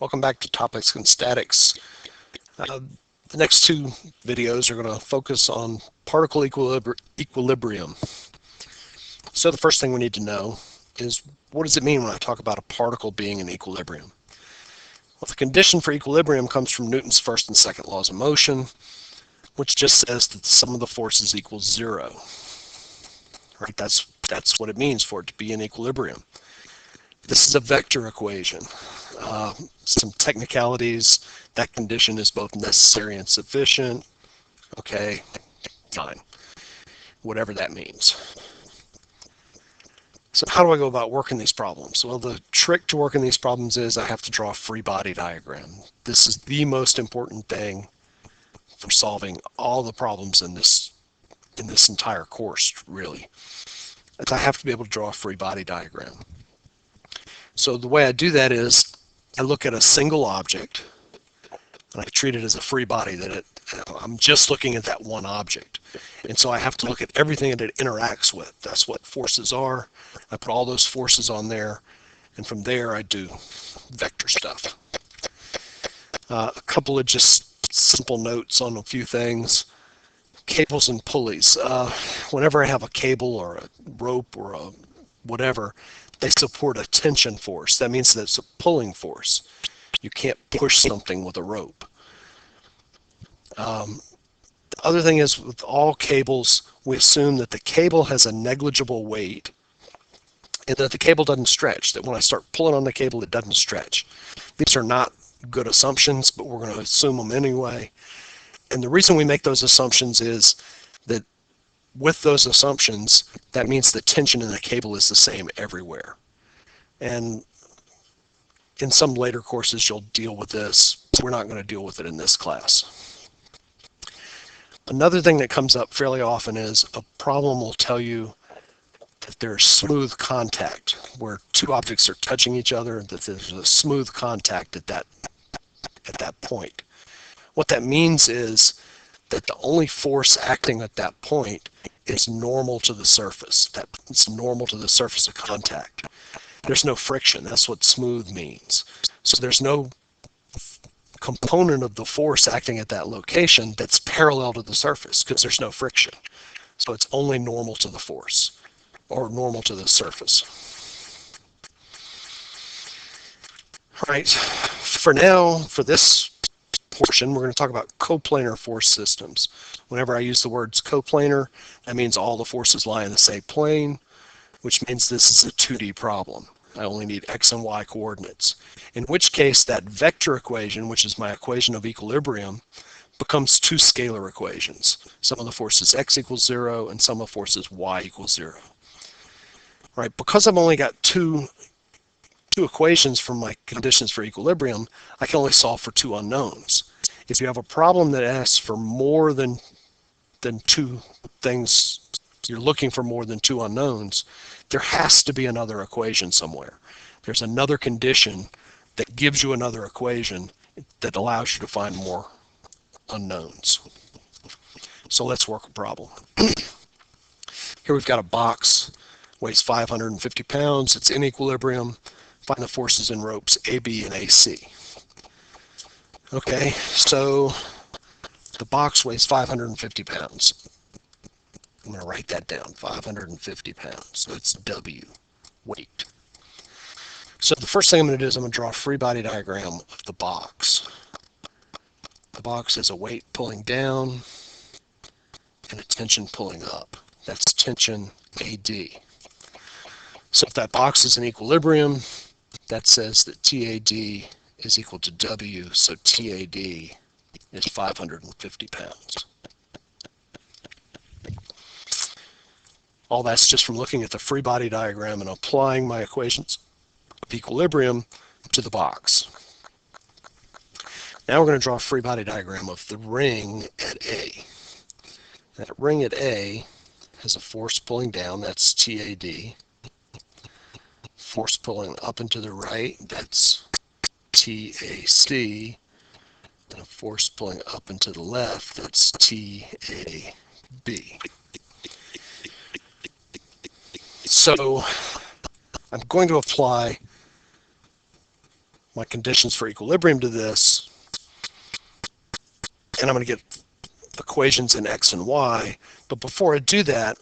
Welcome back to Topics in Statics. The next two videos are going to focus on particle equilibrium. So the first thing we need to know is, what does it mean when I talk about a particle being in equilibrium? Well, the condition for equilibrium comes from Newton's first and second laws of motion, which just says that the sum of the forces equals zero. Right? That's what it means for it to be in equilibrium. This is a vector equation. Some technicalities, that condition is both necessary and sufficient. Okay, fine. Whatever that means. So how do I go about working these problems? Well, the trick to working these problems is I have to draw a free body diagram. This is the most important thing for solving all the problems in this entire course, really. I have to be able to draw a free body diagram. So the way I do that is I look at a single object and I treat it as a free body, that I'm just looking at that one object. And so I have to look at everything that it interacts with. That's what forces are. I put all those forces on there, and from there I do vector stuff. A couple of just simple notes on a few things. Cables and pulleys. Whenever I have a cable or a rope or a whatever, they support a tension force. That means that it's a pulling force. You can't push something with a rope. The other thing is, with all cables, we assume that the cable has a negligible weight and that the cable doesn't stretch, that when I start pulling on the cable, it doesn't stretch. These are not good assumptions, but we're going to assume them anyway. And the reason we make those assumptions is that with those assumptions, that means the tension in the cable is the same everywhere. And in some later courses, you'll deal with this. We're not going to deal with it in this class. Another thing that comes up fairly often is a problem will tell you that there's smooth contact, where two objects are touching each other, that there's a smooth contact at that point. What that means is that the only force acting at that point is normal to the surface. It's normal to the surface of contact. There's no friction. That's what smooth means. So there's no component of the force acting at that location that's parallel to the surface, because there's no friction. So it's only normal to the force, or normal to the surface. All right, for now, for this portion, we're going to talk about coplanar force systems. Whenever I use the words coplanar, that means all the forces lie in the same plane, which means this is a 2D problem. I only need x and y coordinates. In which case, that vector equation, which is my equation of equilibrium, becomes two scalar equations. Sum of the forces x equals 0 and sum of forces y equals 0. Right, because I've only got two equations from my conditions for equilibrium, I can only solve for two unknowns. If you have a problem that asks for more than two things, you're looking for more than two unknowns, there has to be another equation somewhere. There's another condition that gives you another equation that allows you to find more unknowns. So let's work a problem. Here we've got a box, weighs 550 pounds, it's in equilibrium. Find the forces in ropes AB and AC. Okay, so the box weighs 550 pounds. I'm going to write that down, 550 pounds. So it's W, weight. So the first thing I'm going to do is I'm going to draw a free body diagram of the box. The box is a weight pulling down and a tension pulling up. That's tension AD. So if that box is in equilibrium, that says that TAD is equal to W, so TAD is 550 pounds. All that's just from looking at the free body diagram and applying my equations of equilibrium to the box. Now we're going to draw a free body diagram of the ring at A. That ring at A has a force pulling down, that's TAD. Force pulling up and to the right, that's TAC. And a force pulling up and to the left, that's TAB. So I'm going to apply my conditions for equilibrium to this, and I'm going to get equations in x and y. But before I do that,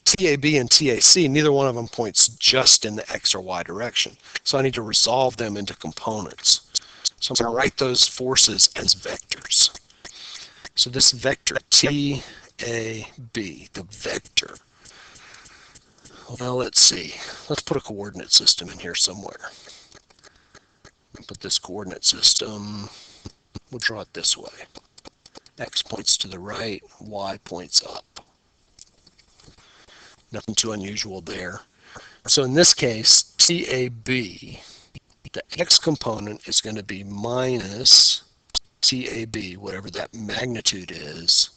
TAB and TAC, neither one of them points just in the x or y direction. So I need to resolve them into components. So I'm going to write those forces as vectors. So this vector TAB, the vector. Well, let's see. Let's put a coordinate system in here somewhere. Put this coordinate system, we'll draw it this way. X points to the right, Y points up. Nothing too unusual there. So in this case, TAB, the X component is going to be minus TAB, whatever that magnitude is,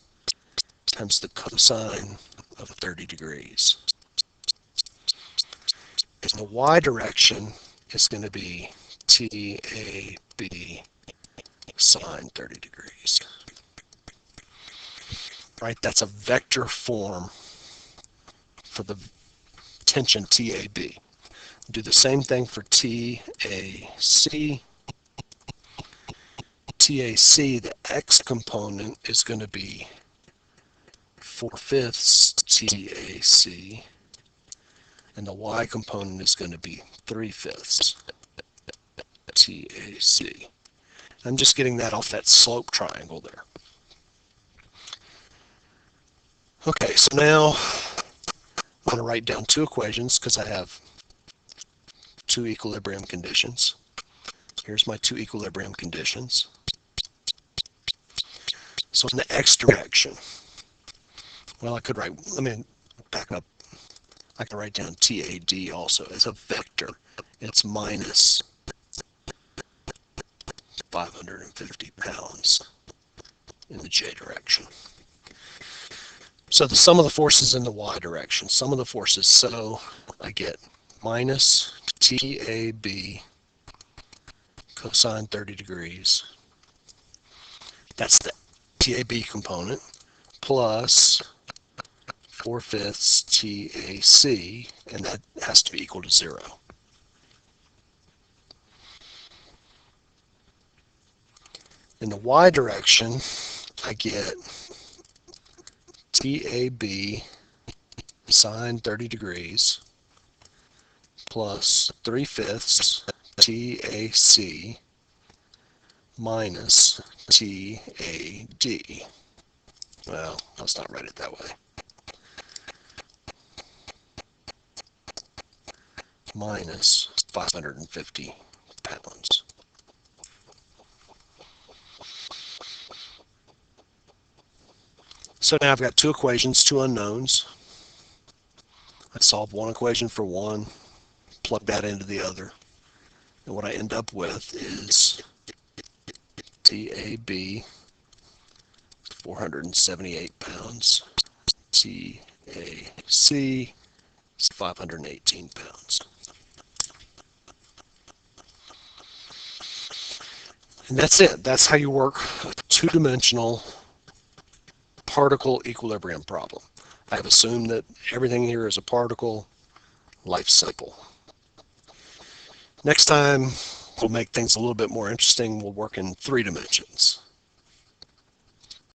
times the cosine of 30 degrees. In the Y direction, it's going to be TAB sine 30 degrees. Right, that's a vector form for the tension TAB. Do the same thing for TAC. TAC, the X component is going to be 4/5 TAC, and the Y component is going to be 3/5 TAC. I'm just getting that off that slope triangle there. Okay, so now I'm going to write down two equations because I have two equilibrium conditions. Here's my two equilibrium conditions. So in the x direction, well, I could write, let me back up. I can write down TAD also as a vector. It's minus 550 pounds in the j direction. So the sum of the forces in the y direction, sum of the forces, so I get minus TAB cosine 30 degrees. That's the TAB component, plus 4/5 TAC, and that has to be equal to 0. In the y direction, I get TAB sine 30 degrees plus 3/5 TAC minus TAD. Well, let's not write it that way. Minus 550 pounds. So now I've got two equations, two unknowns. I solve one equation for one, plug that into the other, and what I end up with is TAB 478 pounds, TAC 518 pounds. And that's it. That's how you work a two-dimensional particle equilibrium problem. I've assumed that everything here is a particle. Life's simple. Next time, we'll make things a little bit more interesting. We'll work in 3 dimensions.